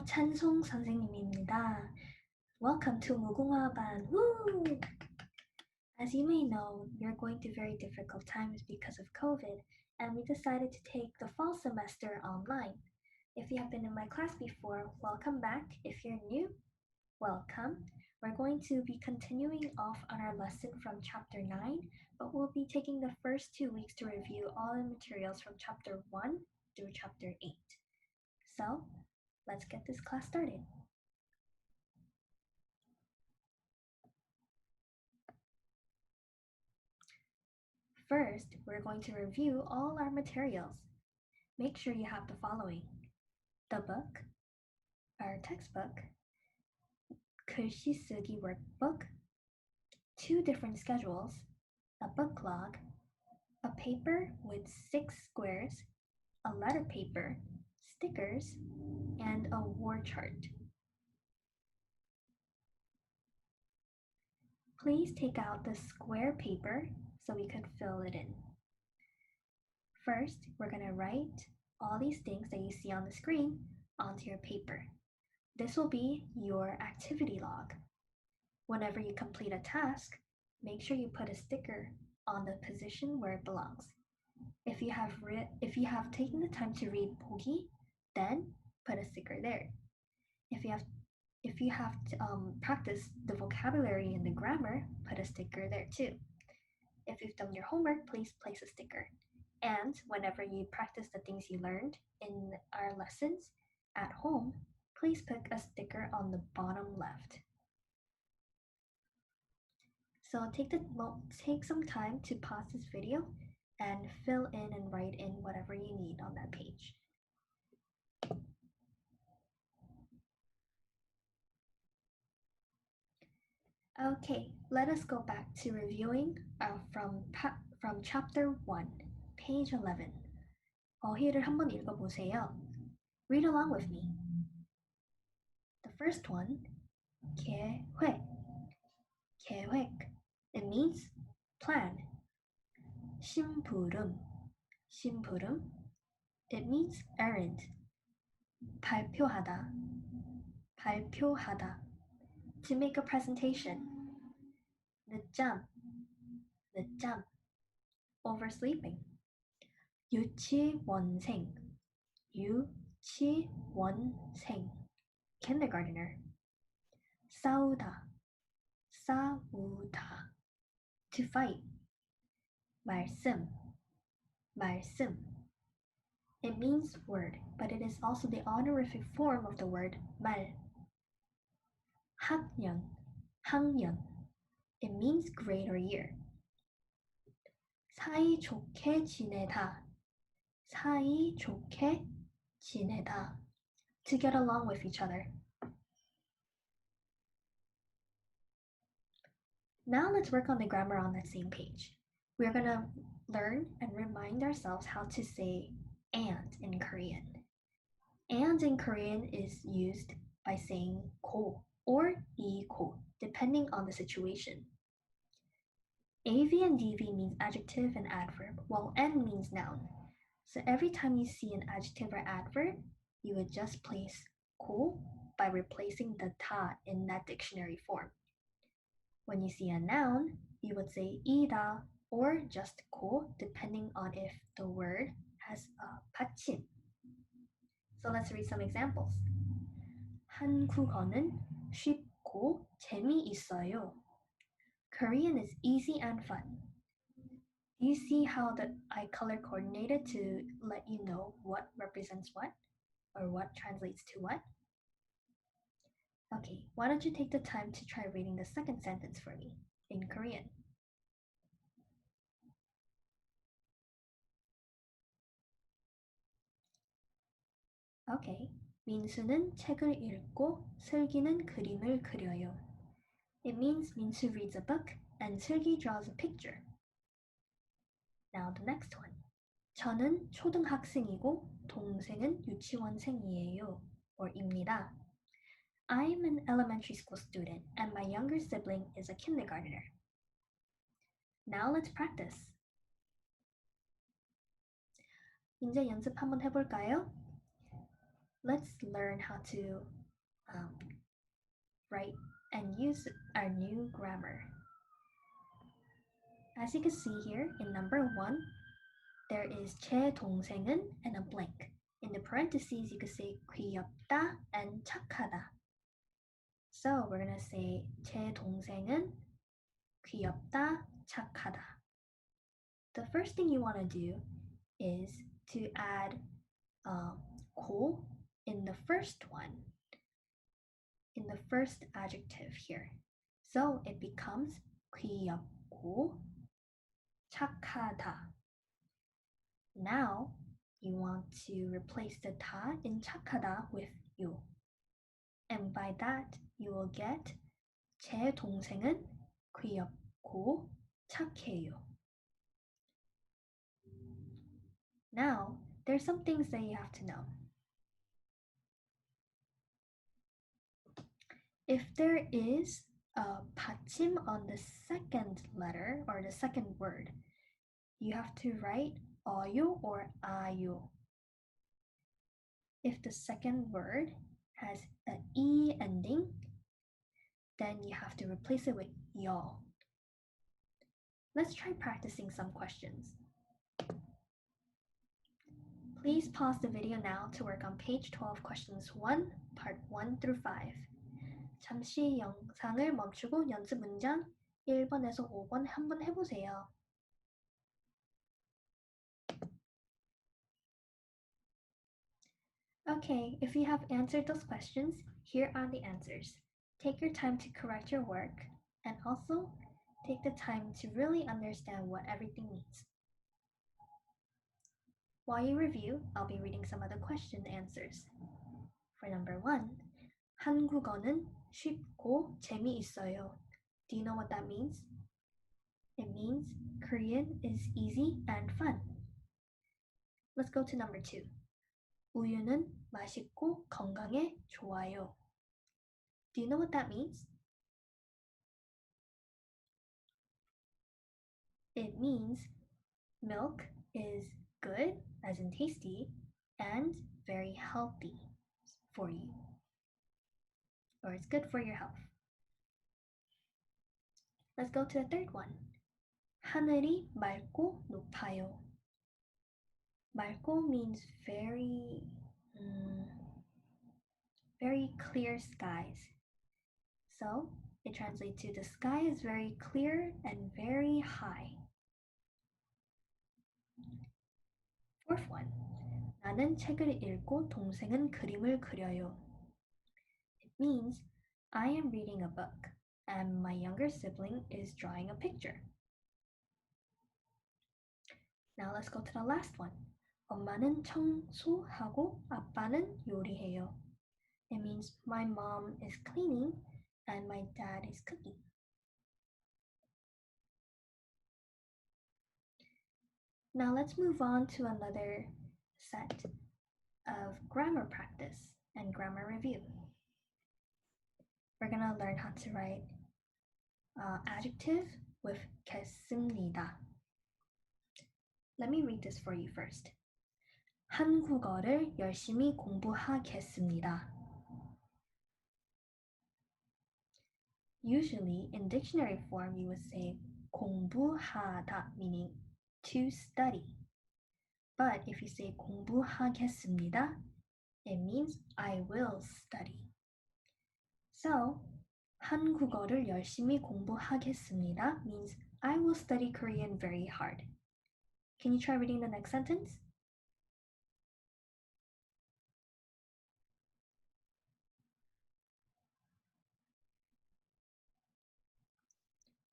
찬송 선생님입니다. Welcome to 무궁화반. Woo! As you may know, we're going through very difficult times because of COVID, and we decided to take the fall semester online. If you have been in my class before, welcome back. If you're new, welcome. We're going to be continuing off on our lesson from chapter 9, but we'll be taking the first 2 weeks to review all the materials from chapter 1 through chapter 8. So, let's get this class started. First, we're going to review all our materials. Make sure you have the following: the book, our textbook, 글씨 쓰기 workbook, 2 different schedules, a book log, a paper with 6 squares, a letter paper, stickers, and a word chart. Please take out the square paper so we could fill it in. First, we're going to write all these things that you see on the screen onto your paper. This will be your activity log. Whenever you complete a task, make sure you put a sticker on the position where it belongs. If you have taken the time to read 보기, then put a sticker there. If you have practiced the vocabulary and the grammar, put a sticker there too. If you've done your homework, please place a sticker. And whenever you practice the things you learned in our lessons at home, please put a sticker on the bottom left. So take some time to pause this video and fill in and write in whatever you need on that page. Okay, let us go back to reviewing from chapter 1, page 11. 어휘를 한번 읽어보세요. Read along with me. The first one, 계획. 계획. It means plan. 심부름. 심부름. It means errand. 발표하다. 발표하다. To make a presentation. 늦잠. 늦잠. Oversleeping. 유치원생. 유치원생. Kindergartner. 싸우다. 싸우다. To fight. 말씀. 말씀. It means word, but it is also the honorific form of the word 말. 학년. 학년. It means grade or year. 사이좋게 지내다. 사이좋게 지내다. To get along with each other. Now let's work on the grammar on that same page. We're going to learn and remind ourselves how to say and in Korean. And in Korean is used by saying 고 or 이고, depending on the situation. AV and DV means adjective and adverb, while N means noun. So every time you see an adjective or adverb, you would just place 고 by replacing the 다 in that dictionary form. When you see a noun, you would say 이다 or just 고, depending on if the word has a 받침. So let's read some examples. 한국어는 쉽고 재미있어요. Korean is easy and fun. Do you see how I color coordinated to let you know what represents what or what translates to what? Okay, why don't you take the time to try reading the second sentence for me in Korean. Okay, 민수는 책을 읽고 슬기는 그림을 그려요. It means Minsu reads a book and 슬기 draws a picture. Now the next one. 저는 초등학생이고 동생은 유치원생이에요 or 입니다. I'm an elementary school student and my younger sibling is a kindergartner. Now let's practice. 이제 연습 한번 해볼까요? let's learn how to write and use our new grammar. As you can see here in number 1, there is 제 동생은 and a blank. In the parentheses, you could say 귀엽다 and 착하다. So we're going to say 제 동생은 귀엽다, 착하다. The first thing you want to do is to add 고 in the first one, in the first adjective here. So it becomes 귀엽고 착하다. Now you want to replace the 다 in 착하다 with 요. And by that you will get 제 동생은 귀엽고 착해요. Now, there's some things that you have to know. If there is a 받침 on the second letter or the second word, you have to write 어요 or 아요. If the second word has an E ending, then you have to replace it with 여. Let's try practicing some questions. Please pause the video now to work on page 12, questions 1, part 1 through 5. 잠시 영상을 멈추고 연습 문장 1번에서 5번 한번 해보세요. Okay, if you have answered those questions, here are the answers. Take your time to correct your work, and also take the time to really understand what everything means. While you review, I'll be reading some of the question answers. For number 1, 한국어는 쉽고 재미있어요. Do you know what that means? It means Korean is easy and fun. Let's go to number 2. 우유는 맛있고 건강에 좋아요. Do you know what that means? It means milk is good, as in tasty, and very healthy for you. Or it's good for your health. Let's go to the third one. 하늘이 맑고 높아요. 맑고 means very clear skies. So it translates to the sky is very clear and very high. Fourth one. 나는 책을 읽고 동생은 그림을 그려요. It means I am reading a book and my younger sibling is drawing a picture. Now let's go to the last one. 엄마는 청소하고 아빠는 요리해요. It means my mom is cleaning and my dad is cooking. Now let's move on to another set of grammar practice and grammar review. We're going to learn how to write adjective with 겠습니다. Let me read this for you first. 한국어를 열심히 공부하겠습니다. Usually, in dictionary form, you would say 공부하다, meaning to study. But if you say 공부하겠습니다, it means I will study. So, 한국어를 열심히 공부하겠습니다 means I will study Korean very hard. Can you try reading the next sentence?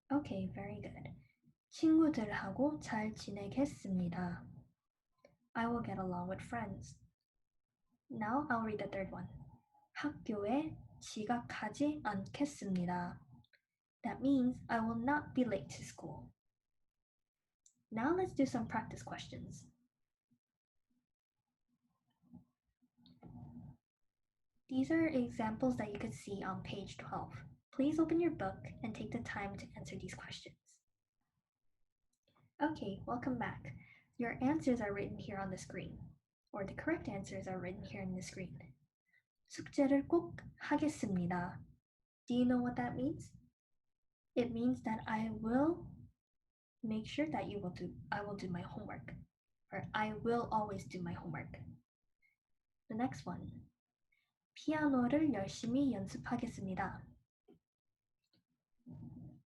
Okay, very good. 친구들하고 잘 지내겠습니다. I will get along with friends. Now I'll read the third one. 학교에 지각하지 않겠습니다. That means I will not be late to school. Now let's do some practice questions. These are examples that you could see on page 12. Please open your book and take the time to answer these questions. Okay, welcome back. Your answers are written here on the screen, or the correct answers are written here on the screen. 숙제를 꼭 하겠습니다. Do you know what that means? It means that I will make sure that I will do my homework. Or I will always do my homework. The next one. 피아노를 열심히 연습하겠습니다.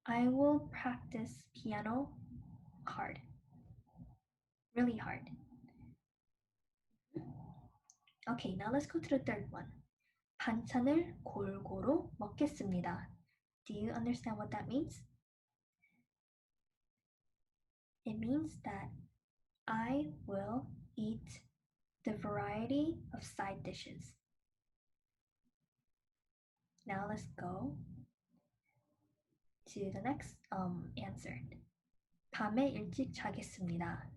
I will practice piano hard. Really hard. Okay, now let's go to the third one. 반찬을 골고루 먹겠습니다. Do you understand what that means? It means that I will eat the variety of side dishes. Now let's go to the next answer. 밤에 일찍 자겠습니다.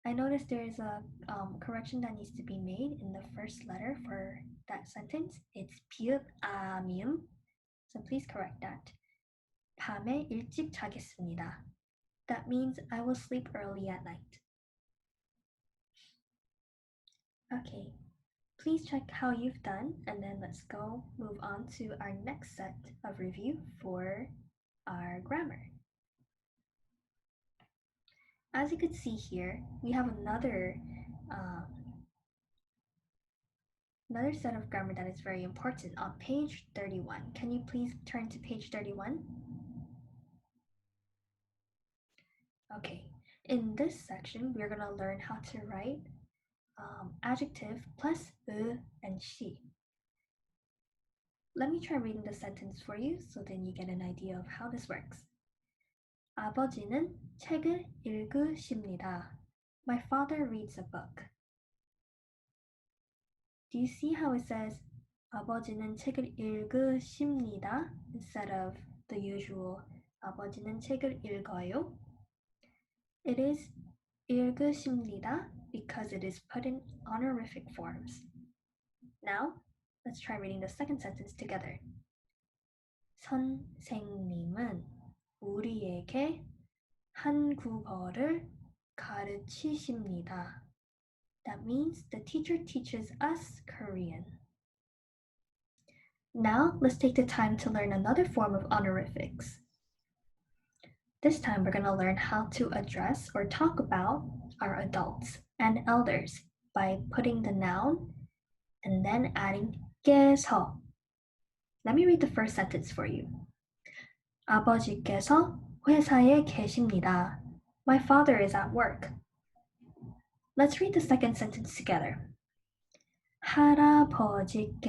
I noticed there is a correction that needs to be made in the first letter for that sentence. It's 비읍 아미음. So please correct that. 밤에 일찍 자겠습니다. That means I will sleep early at night. Okay, please check how you've done, and then let's go move on to our next set of review for our grammar. As you can see here, we have another set of grammar that is very important on page 31. Can you please turn to page 31? Okay, in this section, we're going to learn how to write adjective plus and she. Let me try reading the sentence for you so then you get an idea of how this works. 아버지는 책을 읽으십니다. My father reads a book. Do you see how it says 아버지는 책을 읽으십니다 instead of the usual 아버지는 책을 읽어요? It is 읽으십니다 because it is put in honorific forms. Now, let's try reading the second sentence together. 선생님은 우리에게 한국어를 가르치십니다. That means the teacher teaches us Korean. Now, let's take the time to learn another form of honorifics. This time, we're going to learn how to address or talk about our adults and elders by putting the noun and then adding 께서. Let me read the first sentence for you. 아버지께서 회사에 계십니다. My father is at work. Let's read the second sentence together. 할아버지께서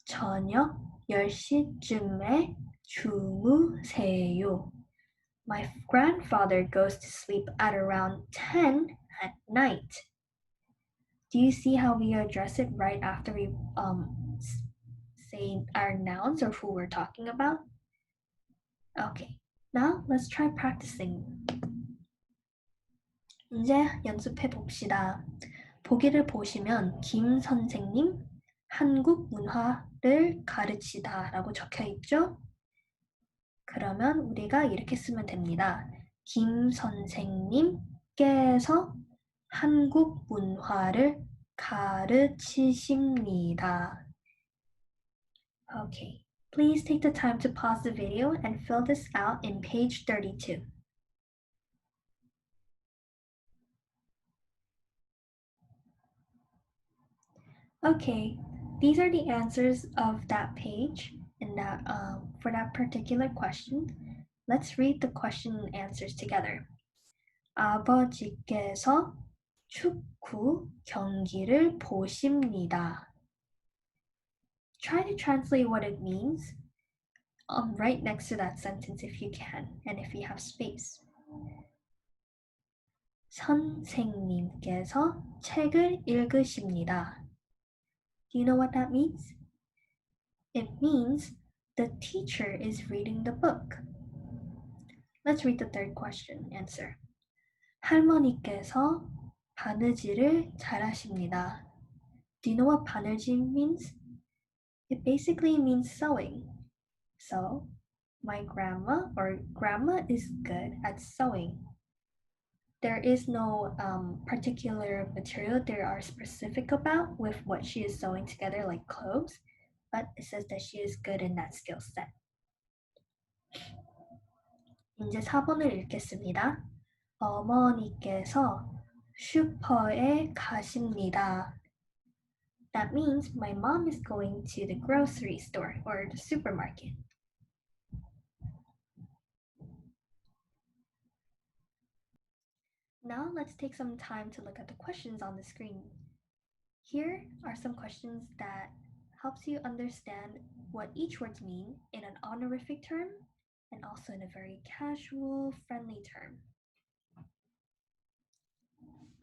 저녁 10시쯤에 주무세요. My grandfather goes to sleep at around 10 at night. Do you see how we address it right after we say our nouns or who we're talking about? Okay, now let's try practicing. 이제 연습해 봅시다. 보기를 보시면 김 선생님 한국 문화를 가르치다 라고 적혀 있죠? 그러면 우리가 이렇게 쓰면 됩니다. 김 선생님께서 한국 문화를 가르치십니다. Okay, please take the time to pause the video and fill this out in page 32. Okay, these are the answers of that page and that for that particular question. Let's read the question and answers together. 아버지께서 축구 경기를 보십니다. Try to translate what it means right next to that sentence if you can and if you have space. 선생님께서 책을 읽으십니다. Do you know what that means? It means the teacher is reading the book. Let's read the third question answer. 할머니께서 바느질을 잘하십니다. Do you know what 바느질 means? It basically means sewing. So, my grandma is good at sewing. there is no particular material they are specific about with what she is sewing together, like clothes, but it says that she is good in that skill set. 이제 4번을 읽겠습니다. 어머니께서 슈퍼에 가십니다. That means my mom is going to the grocery store or the supermarket. Now let's take some time to look at the questions on the screen. Here are some questions that helps you understand what each words mean in an honorific term and also in a very casual, friendly term.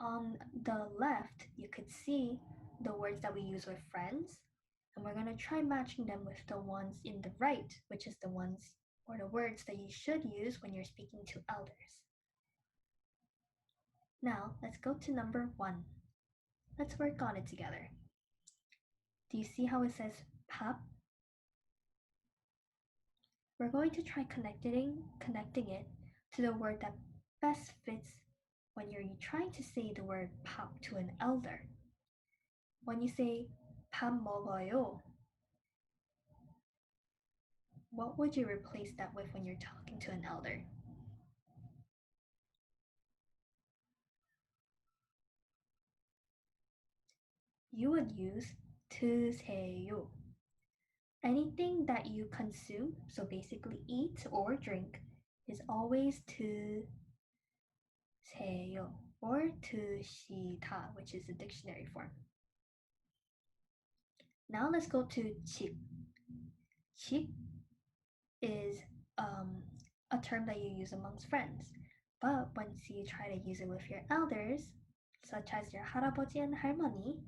On the left, you could see the words that we use with friends, and we're going to try matching them with the ones in the right, which is the ones or the words that you should use when you're speaking to elders. Now, let's go to number 1. Let's work on it together. Do you see how it says 밥? We're going to try connecting it to the word that best fits when you're trying to say the word 밥 to an elder. When you say 밥 먹어요, what would you replace that with when you're talking to an elder? You would use 드세요. Anything that you consume, so basically eat or drink, is always 드세요 or 드시다, which is the dictionary form. Now let's go to 집. 집 is a term that you use amongst friends, but once you try to use it with your elders, such as your 할아버지 and 할머니,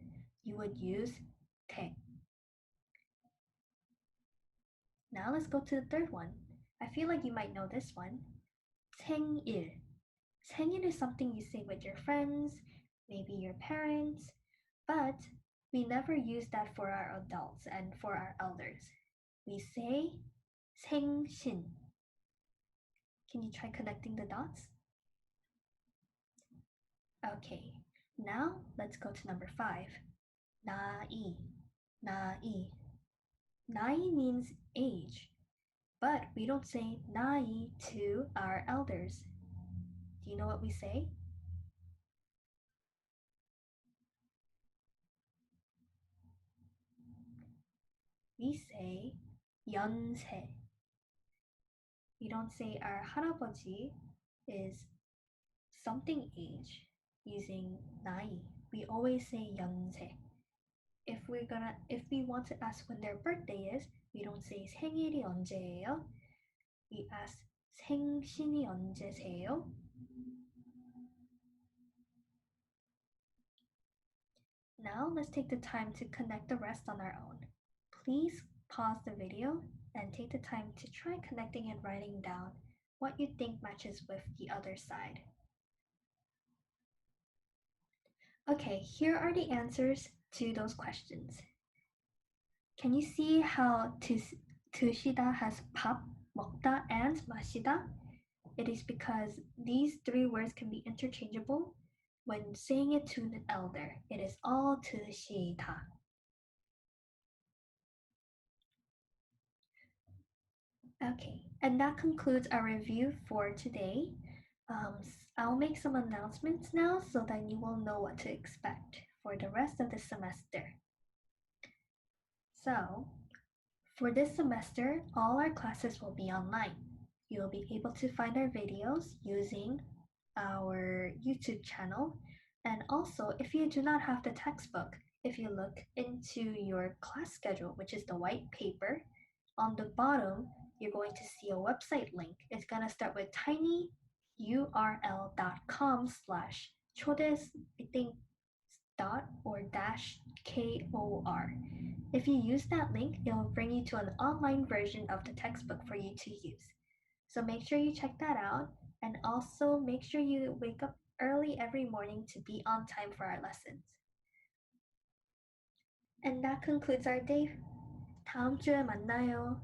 you would use 댁. Now let's go to the third one. I feel like you might know this one. 생일. 생일 is something you say with your friends, maybe your parents, but we never use that for our adults and for our elders. We say 생신. Can you try connecting the dots? Okay, now let's go to number 5. 나이. 나이. 나이 means age, but we don't say 나이 to our elders. Do you know what we say? We say 연세. We don't say our 할아버지 is something age using 나이. We always say 연세. If we want to ask when their birthday is, we don't say 생일이 언제예요? We ask 생신이 언제세요? Now let's take the time to connect the rest on our own. Please pause the video and take the time to try connecting and writing down what you think matches with the other side. Okay, here are the answers to those questions. Can you see how 드시다 has 밥, 먹다, and 마시다? It is because these 3 words can be interchangeable when saying it to an elder. It is all 드시다. Okay, and that concludes our review for today. I'll make some announcements now so that you will know what to expect for the rest of the semester. So, for this semester, all our classes will be online. You'll be able to find our videos using our YouTube channel. And also, if you do not have the textbook, if you look into your class schedule, which is the white paper, on the bottom, you're going to see a website link. It's going to start with tinyurl.com/chodes, I think, dot or dash KOR. If you use that link, it will bring you to an online version of the textbook for you to use. So make sure you check that out, and also make sure you wake up early every morning to be on time for our lessons. And that concludes our day. 다음 주에 만나요.